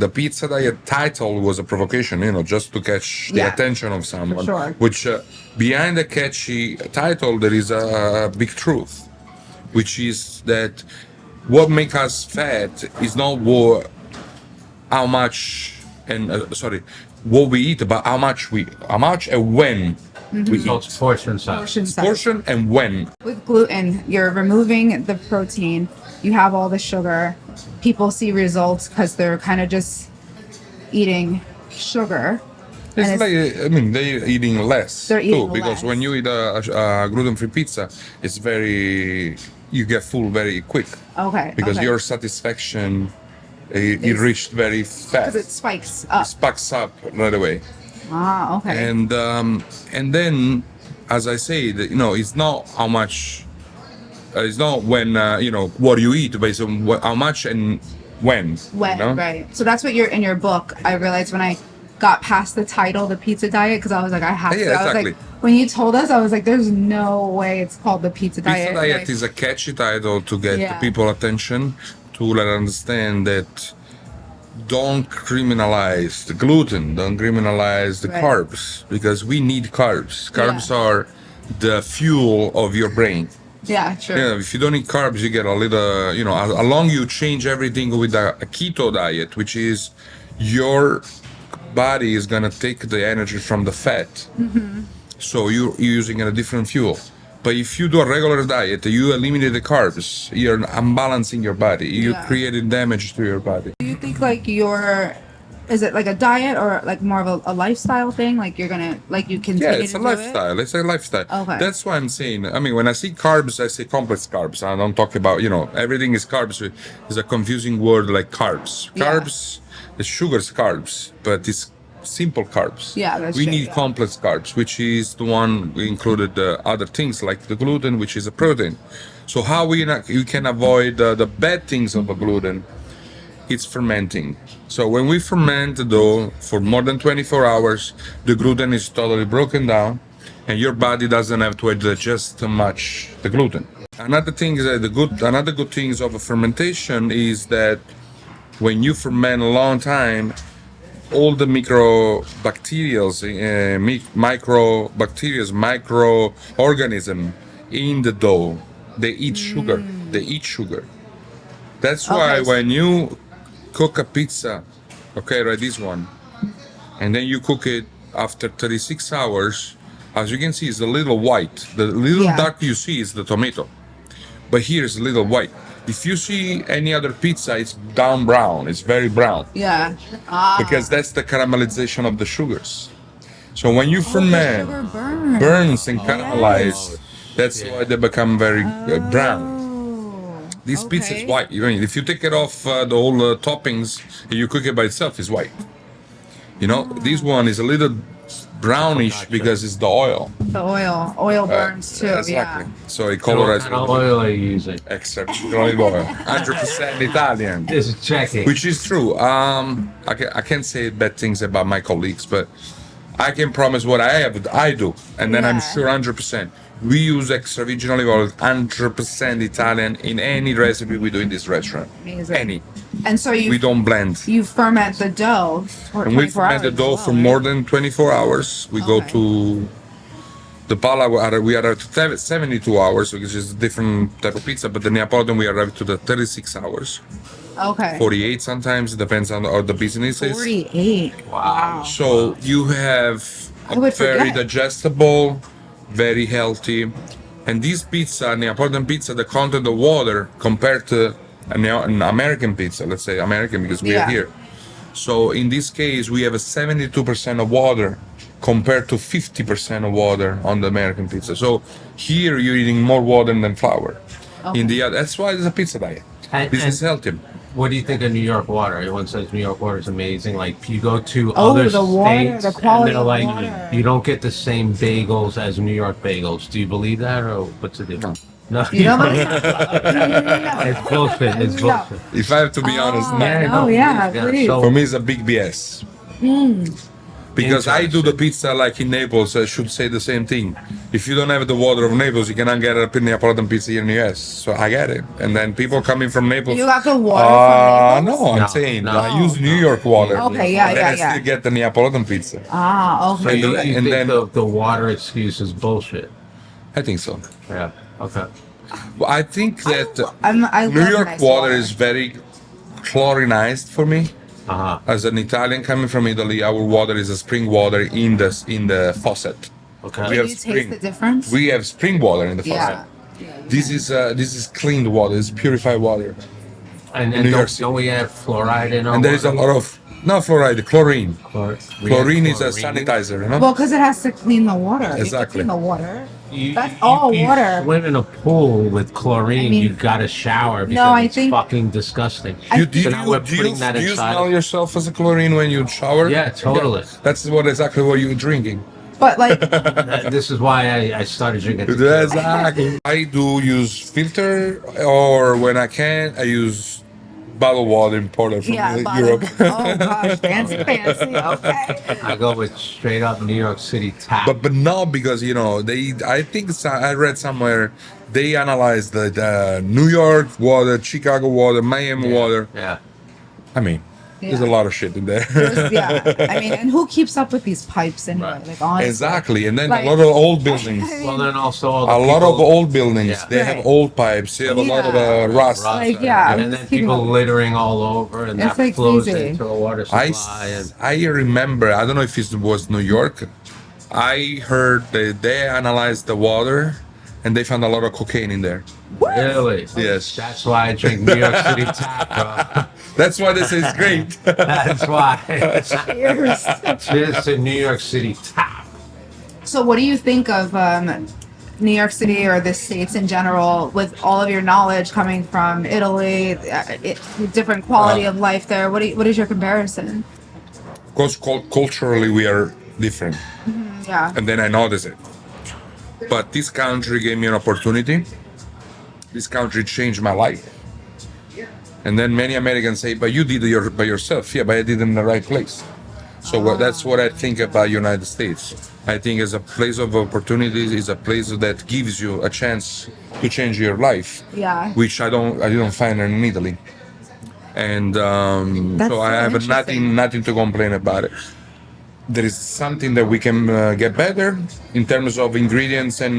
pizza diet title was a provocation, just to catch the Yeah, attention of someone. sure. Which behind the catchy title there is a big truth, which is that what makes us fat is not how much and what we eat, but how much and when we So eat. it's portion size. Portion size. Portion and when. With gluten, you're removing the protein, you have all the sugar. People see results because they're kind of just eating sugar. It's And like they're eating less They're eating too, because less. when you eat a gluten-free pizza, you get full very quick. Okay. Because okay. your satisfaction it reached very Because it fast. spikes up. Sparks up right away. Ah, okay. And then, as I said, it's not how much. It's not when what you eat, but it's how much and when. Right. So that's what you're in your book. I realized when I got past the title, The Pizza Diet, because I was like, I have to. Yeah, I was exactly. like, when you told us, I was like, there's no way it's called The Pizza Diet. Pizza diet Like, is a catchy title to get Yeah. people attention, to let them understand that don't criminalize the gluten, don't criminalize the Right. carbs, because we need carbs. Carbs Yeah. are the fuel of your brain. yeah, sure. If you don't eat carbs, you get a little, along you change everything with a keto diet, which is your body is gonna take the energy from the fat. Mm-hmm. So you're using a different fuel. But if you do a regular diet, you eliminate the carbs, you're unbalancing your body. You're Yeah. creating damage to your body. Do you think like is it like a diet or like more of a lifestyle thing? Like you're gonna like you continue Yeah, it's to a do lifestyle. It's a lifestyle. Okay. That's why I'm saying. When I see carbs, I say complex carbs. I don't talk about everything is carbs. It's a confusing word like carbs. Yeah. Carbs, the sugar's carbs, but it's simple carbs. Yeah, that's we true, need yeah. complex carbs, which is the one we included other things like the gluten, which is a protein. So how we can avoid the bad things of a gluten? It's fermenting. So when we ferment the dough for more than 24 hours, the gluten is totally broken down, and your body doesn't have to digest much the gluten. Another thing is that another good things of a fermentation is that when you ferment a long time, all the microorganism in the dough, they eat sugar. They eat sugar. That's why Okay. when you cook a pizza, okay, right, this one, and then you cook it after 36 hours, as you can see, it's a little white. The little Yeah. dark you see is the tomato, but here is a little white. If you see any other pizza, it's down brown. It's very brown Yeah. because that's the caramelization of the sugars. So when you ferment, Sugar burns. burns and caramelize, that's Yeah. why they become very brown. Oh, This pizza is okay. white. If you take it off the whole toppings and you cook it by itself, it's white. This one is a little brownish Gotcha. because it's the oil. The oil burns too. Exactly. Yeah. So it So what colorizes kind of oil are you using? extra virgin olive oil, 100% Italian. Just checking. Which is true. I can't say bad things about my colleagues, but I can promise what I do, and then I'm Yeah. sure 100%. We use extra virgin olive oil, 100% Italian in any recipe we do in this restaurant. Amazing. Any. And so We don't blend. you ferment the dough for And we 24 ferment the hours dough as for well, more right? than 24 hours. We go Okay. to the pala, we are at 72 hours, which is a different type of pizza, but the Neapolitan we arrive to the 36 hours. Okay. 48 sometimes, it depends on how the business is. 48. Wow. So you have I a would very forget. digestible, very healthy, and this pizza, Neapolitan pizza, the content of water compared to an American pizza, let's say American because we are Yeah. here. So in this case, we have a 72% of water compared to 50% of water on the American pizza. So here you're eating more water than flour. In the that's why it's a pizza diet. This is healthy. What do you think of New York water? Everyone says New York water is amazing. Like you go to Oh, other the water, states, the quality and they're of like, water. you don't get the same bagels as New York bagels. Do you believe that, or what's the difference? No, You know what? it's bullshit. It's No. bullshit. If I have to be honest, no. Oh, yeah, please. So, For me, it's a big BS. Because I do the pizza like in Naples, I should say the same thing. If you don't have the water of Naples, you cannot get a Neapolitan pizza here in the US. So I get it. And then people coming from Naples. You got the water from Naples? No, I'm No, saying no, I use New York water. Okay, yeah, And then yeah, I still yeah. get the Neapolitan pizza. Ah, so okay. you And think then- the water excuse is bullshit? I think so. Yeah. Okay. But I think that I New love York nice water is very chlorinized for me. Uh huh. As an Italian coming from Italy, our water is a spring water in the faucet. Okay. We Can have you spring. taste the difference? We have spring water in the faucet. Yeah. This is cleaned water. It's purified water. And New York don't, City. don't we have fluoride in our And there is a water? lot of not fluoride, chlorine. We have Chlorine is a chlorine. sanitizer, you know? Well, because it has to clean the water. You have to Exactly. clean the water. You- That's you- all you water. Swim in a pool with chlorine. I mean- You got to shower because I it's think- fucking disgusting. Do so now we're putting that you inside. smell yourself as a chlorine when you shower? Yeah, totally. That's exactly what you're drinking. But like, This is why I started drinking tequila. Exactly. I do use filter, or when I can, I use bottled water imported from yeah, Europe. oh gosh, fancy. Okay. I go with straight up New York City tap. But not because I think I read somewhere they analyzed the New York water, Chicago water, Miami water. Yeah. I mean, there's a Yeah. lot of shit in there. Yeah, I mean, and who keeps up with these pipes anyway? Right. Like, honestly. Exactly, and then Like- a lot of old buildings. Well, then also all the A lot of people- old buildings. Yeah. They have Right. old pipes. They have a lot of Yeah. rust. Like, yeah, and then just keeping people up. littering all over, and It's that like flows crazy. into the water supply. and I remember. I don't know if it was New York. I heard that they analyzed the water, and they found a lot of cocaine in there. really, Yes. that's why I drink New York City tap, bro. That's why they say it's great. That's why. Cheers. Cheers to New York City tap. So, what do you think of New York City or the states in general, with all of your knowledge coming from Italy, different quality of life there? What is your comparison? Because culturally we are different, Yeah. and then I notice it. But this country gave me an opportunity. This country changed my life. And then many Americans say, "But you did it by yourself." Yeah, but I did it in the right place. So that's what I think about United States. I think it's a place of opportunities. It's a place that gives you a chance to change your life. Yeah. Which I didn't find in Italy. And That's so I so have interesting. nothing to complain about it. There is something that we can get better in terms of ingredients and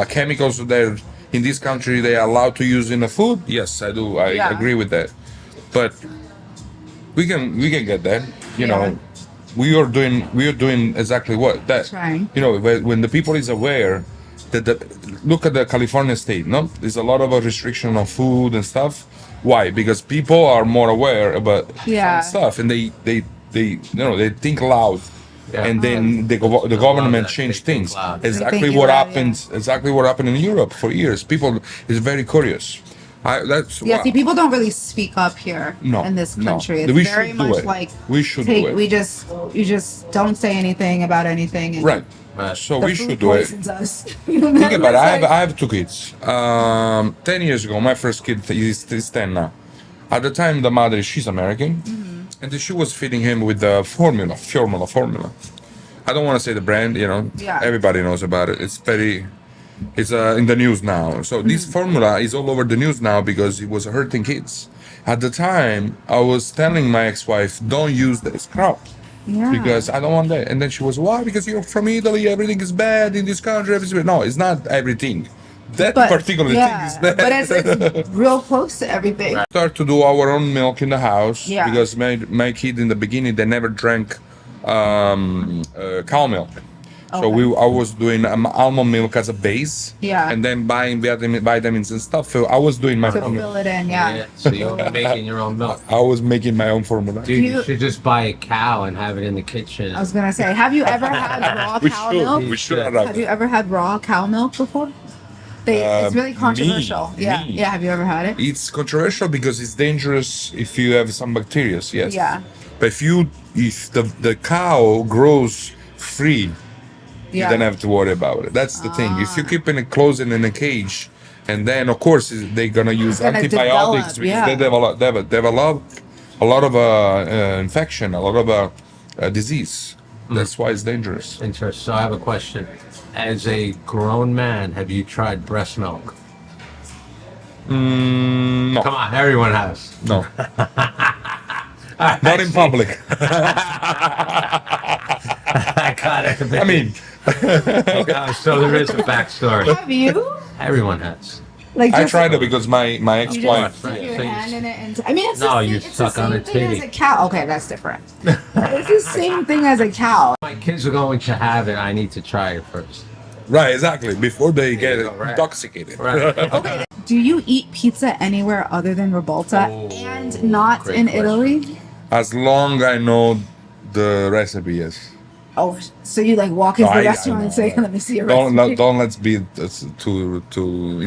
chemicals that in this country they are allowed to use in the food. Yes, I do. I Yeah. agree with that. But we can get there. You Yeah. know, we are doing exactly what that. Trying. You know, when the people is aware that look at the California state. No, there's a lot of a restriction on food and stuff. Why? Because people are more aware about Yeah. stuff, and they think loud, and then the government changed things. Exactly Thank you, what Rob, happens. Exactly what happened in Europe for years. People is very curious. That's Yeah, why. see, people don't really speak up here No, in this no. country. It's We very should do much it. like We should do it. you just don't say anything about anything. And Right. So the we food should do it. poisons us. Think about it. I have two kids. 10 years ago, my first kid is 10 now. At the time, the mother, she's American, and she was feeding him with the formula. I don't want to say the brand, Yeah. everybody knows about it. It's in the news now. So this formula is all over the news now because it was hurting kids. At the time, I was telling my ex-wife, don't use this crap. Yeah. Because I don't want that. And then she was, why? Because you're from Italy, everything is bad in this country. No, it's not everything. That particular thing is bad. But it's real close to everything. Start to do our own milk in the house Yeah. because my kid in the beginning they never drank cow milk. So I was doing almond milk as a base, Yeah. and then buying vitamins and stuff. So I was doing my To formula. fill it in, yeah. So you're making your own milk. I was making my own formula. Dude, you should just buy a cow and have it in the kitchen. I was gonna say, have you ever had raw cow milk? We should Have you ever had raw cow milk before? It's really controversial. me. Yeah. Have you ever had it? It's controversial because it's dangerous if you have some bacteria. Yes. Yeah. But if the cow grows free, you Yeah. don't have to worry about it. That's the thing. If you keep it closed in a cage, and then of course they're gonna use gonna antibiotics develop, because yeah. they develop a lot of infection, a lot of disease. That's why it's dangerous. Interesting. So I have a question. As a grown man, have you tried breast milk? No, Come on, everyone has. no, not in public. I got it. I mean, Okay, so there is a backstory. Have you? Everyone has. Like I just- tried it because my You ex-wife. just stick your So you- hand in it and I mean, it's No, the you same, it's suck the on same a thing as titty. a cow. Okay, that's different. It's the same thing as a cow. My kids are going to have it. I need to try it first. Right, exactly. Before they get you go, right. intoxicated. Right. Do you eat pizza anywhere other than Ribalta Oh, and not great in question. Italy? As long I know the recipe, yes. Oh, so you like walk into No, the I restaurant and know. say, "Let me see your Don't recipe." let's be too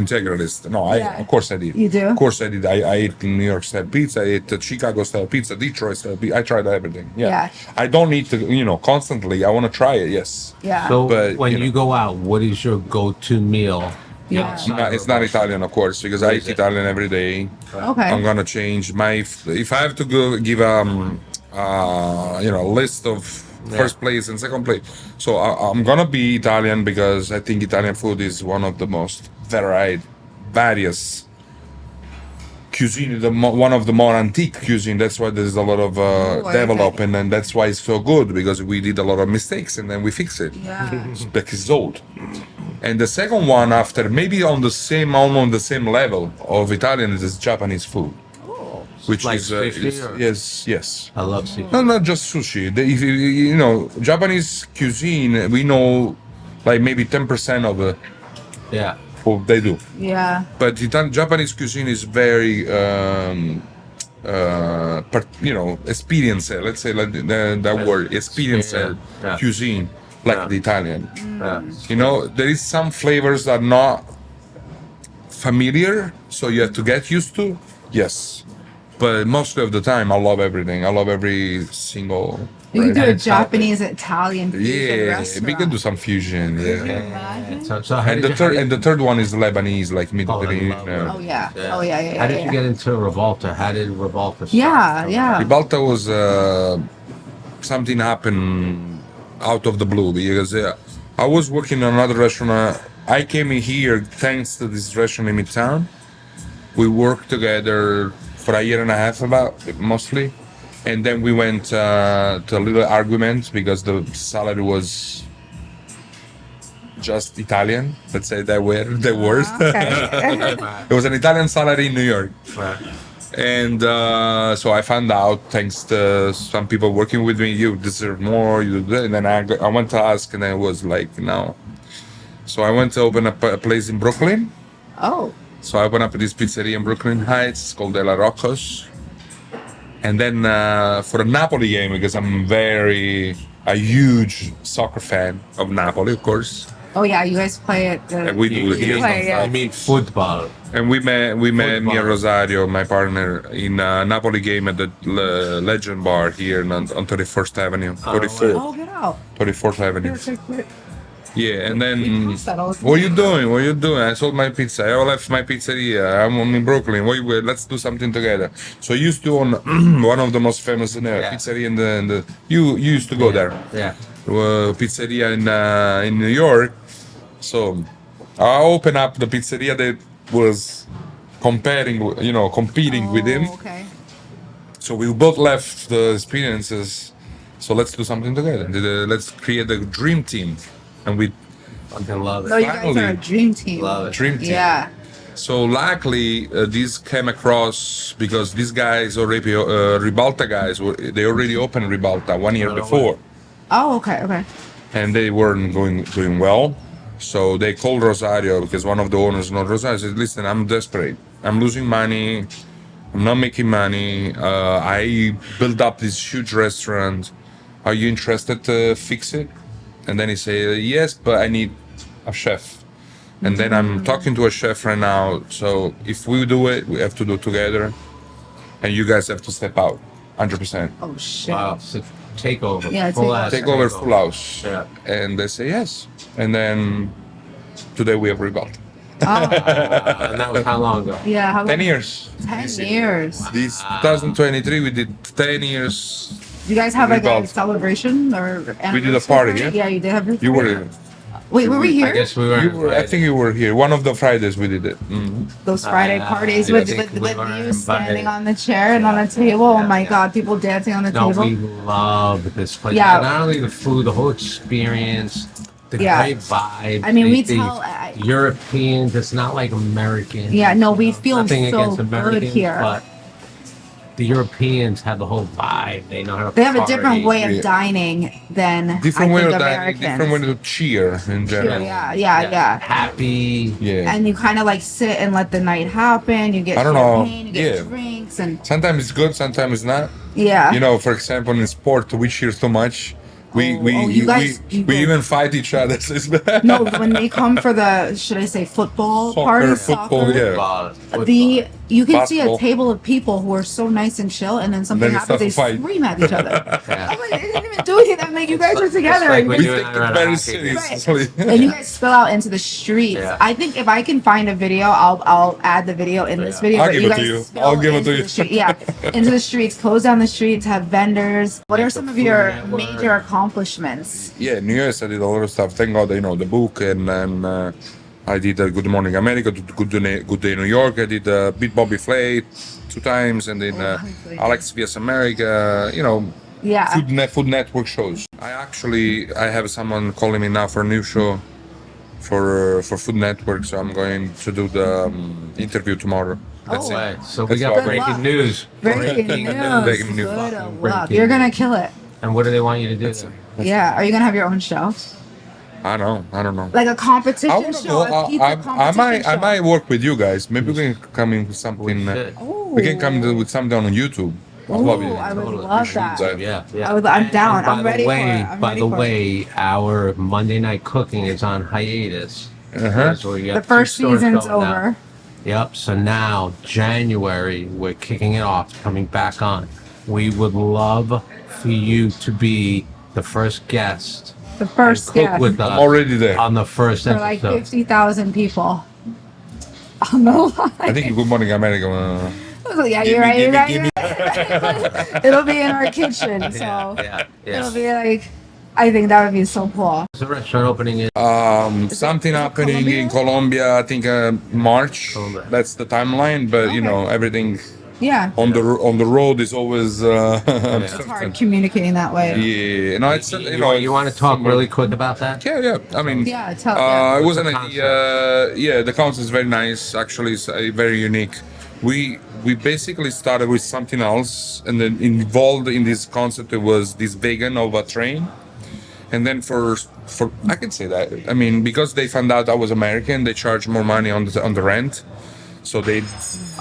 integralist. No, Yeah. of course I did. You do? Of course I did. I ate New York style pizza. I ate Chicago style pizza, Detroit style pizza. I tried everything. Yeah. Yeah. I don't need to, constantly. I want to try it. Yes. Yeah. So But, when you you know. go out, what is your go-to meal? Yeah. outside It's not Ribalta? Italian, of course, because I What eat is it? Italian every day. Okay. I'm gonna change my. If I have to go give a list of first place and second place, so I'm gonna be Italian because I think Italian food is one of the most various cuisine, one of the more antique cuisine. That's why there's a lot of okay. development, and that's why it's so good because we did a lot of mistakes and then we fix it. Yeah. Because it's old. And the second one after, maybe almost on the same level of Italian is Japanese food, which Like is sushi or- yes. I love seafood. No, not just sushi. If Japanese cuisine, we know like maybe 10% of Yeah. what they do. Yeah. But Japanese cuisine is very, experience. Let's say like that word, experience Yeah. cuisine, like Yeah. the Italian. Yeah. There is some flavors that are not familiar, so you have to get used to. Yes, but mostly of the time, I love everything. I love every single. You can do a And it's Japanese Italian fusion Yeah, restaurant. we can do some fusion. Yeah. Imagine. So how And did the third one is Lebanese, like Mediterranean. love that. Oh yeah. Yeah. Oh yeah. How did you yeah. get into Ribalta? How did Ribalta start? Yeah, yeah. Ribalta was something happened out of the blue because I was working in another restaurant. I came in here thanks to this restaurant in Midtown. We worked together for a year and a half, about mostly, and then we went to a little argument because the salary was just Italian. Let's say that were the word. Okay. It was an Italian salary in New York. Right. And so I found out, thanks to some people working with me, you deserve more. You do that. And then I went to ask, and then it was like, no. So I went to open up a place in Brooklyn. Oh. So I opened up this pizzeria in Brooklyn Heights called De La Roccos. And then for a Napoli game, because a huge soccer fan of Napoli, of course. Oh yeah, you guys play at the. And we do it here. play, yeah. I mean football. And we met me and Football. Rosario, my partner, in a Napoli game at the Legend Bar here on 31st Avenue, 34th, Oh, get out. 34th Avenue. Here. Yeah, and then pass that all the what you doing? What you doing? I sold my pizza. I left my pizzeria. I'm in Brooklyn. Let's do something together. So I used to own one of the most famous pizzeria in the. You used to go there. Yeah. Pizzeria in New York. So I opened up the pizzeria that was competing with him. Okay. So we both left the experiences. So let's do something together. Let's create a dream team, and we Fucking love it. No, you guys are a Finally. dream team. Love it. dream team. Yeah. So luckily, this came across because these guys already, Ribalta guys, they already opened Ribalta 1 year before, Oh, okay. and they weren't doing well. So they called Rosario because one of the owners, not Rosario, said, "Listen, I'm desperate. I'm losing money. I'm not making money. I built up this huge restaurant. Are you interested to fix it?" And then he said, "Yes, but I need a chef." And then I'm talking to a chef right now. So if we do it, we have to do it together. And you guys have to step out 100%. Oh shit. Wow. So takeover. Yeah, Full takeover. ass Take over full house. Yeah. And they say yes. And then today we have Ribalta. And that was how long ago? Yeah. How 10 years. 10 years. This 2023, we did 10 years. You guys have like a Ribalta. celebration or? We did a party, anniversary? yeah? Yeah, you did have your. You were, Wait, were we here? I guess we were. I think you were here. One of the Fridays we did it. Mhm. Those Friday parties I with think we with were you invited. standing on the chair and on the table. Oh my God, people dancing on the No, table. we love this place. Yeah. Not only the food, the whole experience, the Yeah. great vibe. I mean, we the tell- Europeans. It's not like American. Yeah, no, we feel Nothing so against good Americans, here. but the Europeans have the whole vibe. They know how to. They have a different party. way of Yeah. dining than Different I way think of dining, Americans. different way to cheer in general. Yeah. Happy. Yeah. And you kind of like sit and let the night happen. You get I don't know. champagne, you get Yeah. drinks, and Sometimes it's good, sometimes it's not. yeah. You know, for example, in sport, we cheer too much. you guys- you we go- even fight each other. So it's bad. No, when they come for the, should I say, football Soccer, parties, football, soccer, yeah. you can see a Basketball. table of people who are so nice and chill, and then something Then they happens, they start to fight. scream at each other. Yeah. I'm like, they didn't even do anything. I'm like, you guys are together. like and when We you you take and I it were very at hockey. seriously. and you guys spill out into the streets. Yeah. I think if I can find a video, I'll add the video in this video. I'll but give you it to guys you. spill I'll give it to into you. the street- yeah, into the streets, close down the streets, have vendors. What are some of your Food Network. major accomplishments? Yeah, New Year's I did a lot of stuff. Thank God, the book, and then I did Good Morning America, Good Day New York. I did Beat Bobby Flay 2 times, and then Bobby Flay. Alex vs America. Yeah. Food Network shows. I have someone calling me now for a new show for Food Network, so I'm going to do the interview tomorrow. That's Oh, it. right. So we That's got all. breaking luck. news. Breaking Breaking news. news. Good Breaking luck. news. You're gonna kill it. And what do they want you to do? there? Yeah. Are you gonna have your own show? I don't know. Like a competition I wanna show, go. a pizza competition I show. might work with you guys. Maybe we can come in with something. We can come with something on YouTube. I'd love Ooh, it. I would Totally. love should, that. Yeah. I'm down. And by I'm ready the way, for it. I'm by ready the for it. way, our Monday night cooking is on hiatus. Because we got The 2 first stores season's going now. over. Yep. So now January we're kicking it off, coming back on. We would love for you to be the first guest. The first Cook guest with us I'm already there. on the first for like episode. 50,000 people. On the line. I think Good Morning America. Yeah, Give you're me- right. You're give me- right. give me- You're right. It'll be in our kitchen, so yeah. it'll be like. I think that would be so cool. There's a restaurant opening in Something is it happening in Colombia. I think March. Colombia. That's the timeline. But everything Yeah, on the road is always. it's hard communicating that way. Yeah, no, it's you want to talk really quick about that? Yeah. I mean, Yeah, yeah. it was What's an the idea. Yeah, the concept is very nice. Actually, it's very unique. We basically started with something else, and then involved in this concept it was this vegan of a train. And then for I can say that. I mean, because they found out I was American, they charged more money on the rent. So they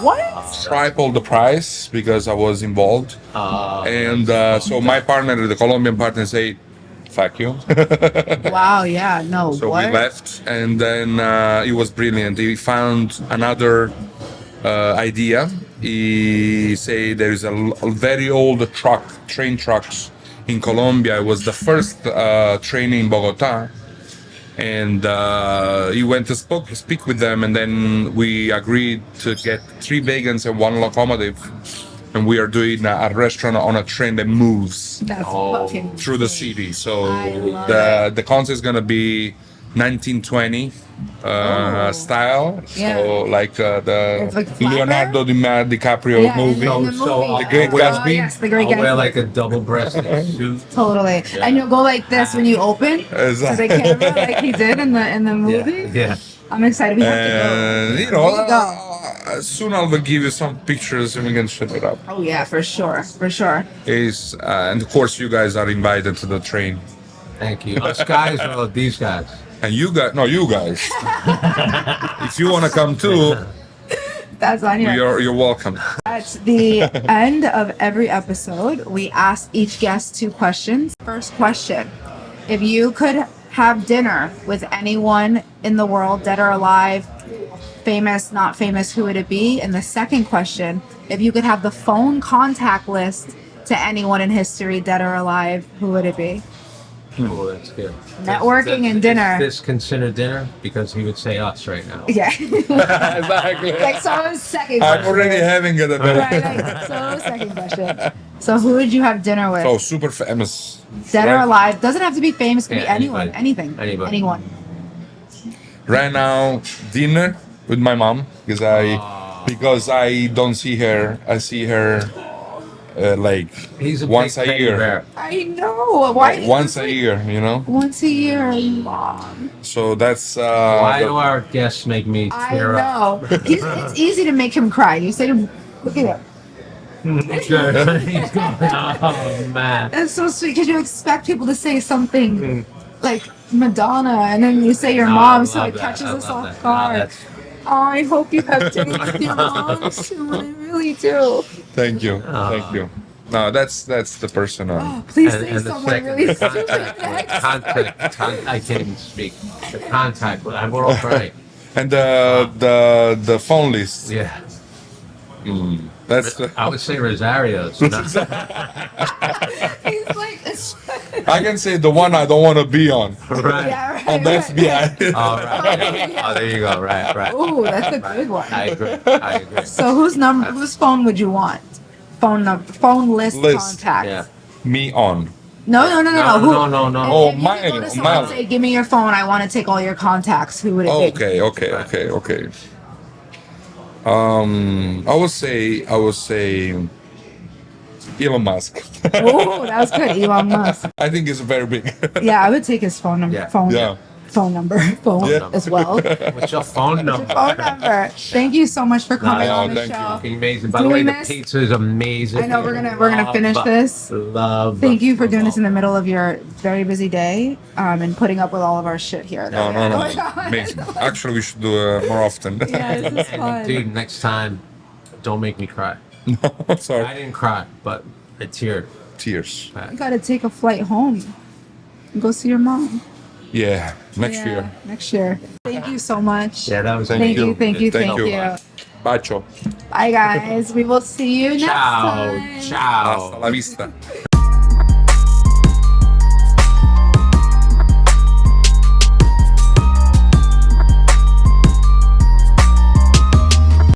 What? tripled the price because I was involved. And so my partner, the Colombian partner, said, fuck you. Wow, yeah, no, So what? we left, and then it was brilliant. He found another idea. He say there is a very old train trucks in Colombia. It was the first train in Bogota, and he went to speak with them, and then we agreed to get 3 vegans and 1 locomotive, and we are doing a restaurant on a train that moves That's fucking through the insane. city. So I love the concept is gonna be 1920 Oh. style. Yeah. So like It's like flatter? Leonardo DiCaprio Yeah, movie. in the movie. The Great Gatsby. Yes, the Great I'll wear Gatsby. like a double-breasted suit. Totally. And you'll go like this when you open to the Exactly. camera, like he did in the movie. Yeah. I'm excited. We have to And you go. know, There you go. soon I'll give you some pictures and we can ship it up. Oh yeah, for sure, for sure. And of course you guys are invited to the train. Thank you. Us guys or these guys? And you guys. If you want to come too, That's on here. you're welcome. At the end of every episode, we ask each guest 2 questions. First question: if you could have dinner with anyone in the world, dead or alive, famous, not famous, who would it be? And the second question: if you could have the phone contact list to anyone in history, dead or alive, who would it be? Oh, that's good. Networking and dinner. Is this considered dinner? Because he would say us right now. Yeah. Exactly. Like someone's second I'm question. already having it. Right, like, so second question. So who would you have dinner with? So super famous. Dead or Right- alive. Doesn't have to be famous. Could be Yeah, anyone. anybody. Anything. Anybody. Anyone. Right now, dinner with my mom because I don't see her. I see her like He's a once big a teddy year. bear. I know. Why? Once a year, you know. Once a year, mom. So that's Why the- do our guests make me I tear up? know. It's easy to make him cry. You say to him, look at him. He's going, oh man. That's so sweet because you expect people to say something like Madonna, and then you say your No, mom, I so love it that. catches I us love off that. No, guard. that's- Oh, I hope you have dinner with your mom soon. I really do. Thank you, thank you. No, that's the person. Oh, please And, say and the someone second, really the stupid contact, next. I can't even speak. The contact, we're all right. And the phone list. Yeah. That's the, I would say Rosario's. No. He's like, I can say the one I don't want to be on. Right. yeah, right. On the right. FBI. Oh, right. Oh, there you go. Right. Ooh, that's a good one. I agree. So whose phone would you want? Phone list List. contact. Yeah. Me on. No. Who- No. If Oh, you mine, could go to someone and mine. say, give me your phone, I want to take all your contacts, who would it be? Okay. I would say Elon Musk. Oh, that was good. Elon Musk. I think it's very big. Yeah, I would take his phone number. Yeah. Phone Yeah. phone Yeah. as well. What's your phone number? Phone number. Thank you so much for coming No, on the thank you. show. Fucking amazing. By Do the way, we the miss- pizza is amazing. I know we're gonna finish this. Love. Thank you for doing this in the middle of your very busy day, and putting up with all of our shit here. No. Oh my God. Amazing. Actually, we should do more often. Yeah, this is fun. Dude, next time, don't make me cry. Sorry. I didn't cry, but I teared. Tears. You gotta take a flight home and go see your mom. Yeah. Next year. Next year. Thank you so much. Yeah, that was Thank you. Thank you. Bacio. Bye guys. We will see you next Ciao. time. Ciao. Hasta la vista.